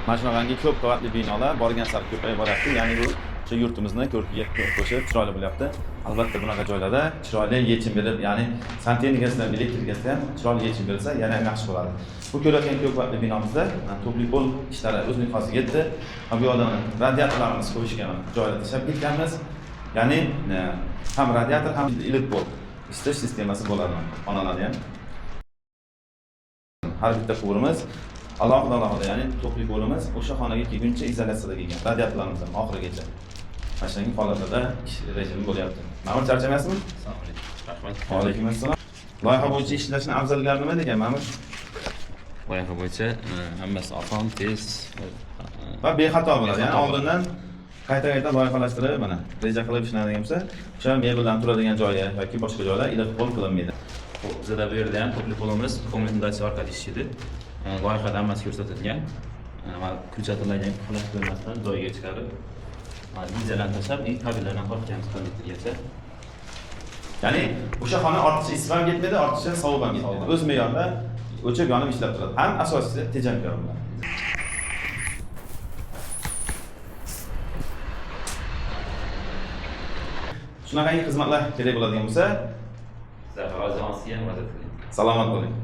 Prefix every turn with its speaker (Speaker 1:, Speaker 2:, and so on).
Speaker 1: Mana shunaqangi ko'p qavatli binolar borgan sari ko'payib boryapti. Ya'ni bu o'sha yurtimizni ko'rkiga qo'shib chiroyli bo'lyapti. Albatta bunaqa joylarda chiroyli yechim berib, ya'ni santexnikasidan elektrikasidan chiroyli yechim berilsa, yana ham yaxshi bo'ladi. Bu ko'rayotgan ko'p qavatli binomizda tubli pol ishlari o'z nihoyasiga yetdi. Bu yerda radiatorlarimiz qo'yishgan joylar tashlab ketganmiz. Ya'ni ham radiator ham iliq pol isitish sistemasi bo'ladi xonalarda ham. Har bitta quvurimiz alohida, ya'ni to'pli bo'limiz o'sha xonaga kelguncha izolyatsiyada kelgan. Radiatorlarimiz ham oxirigacha. Mana shunday holatlarda ish rejimi bo'lyapti. Ma'mur charchamasizmi?
Speaker 2: Rahmat.
Speaker 1: Va alaykum assalom. Loyiha bo'yicha ishlashning afzalligi nima degan Ma'mur?
Speaker 2: Loyiha bo'yicha hammasi oson, tez
Speaker 1: Va bexato bo'ladi. Ya'ni oldindan qayta loyihalashtirib, mana reja qilib ishlanadigan bo'lsa, o'sha mebeldan turadigan joyi yoki boshqa joylar iliq qo'l qilinmaydi.
Speaker 2: bizda bu yerda ham to'pli polimiz rekomendatsiya orqali ishlaydi. Loyihada hammasi ko'rsatilgan. Va ko'rsatilgan xullas bo'lmasdan joyiga chiqarib, vizadan tashlab, kabellardan tortganmiz konditorgacha.
Speaker 1: Ya'ni o'sha xona ortiqcha isib ham ketmaydi, ortiqcha sovuq ham ketmaydi. O'z me'yorida o'chib yonib ishlab turadi. Ham asosiysi tejamkor bo'ladi. Shunaqangi xizmatlar kerak bo'ladigan bo'lsa,
Speaker 2: Sizlarga o'zingiz ham murojaat qiling.
Speaker 1: salomat bo'ling.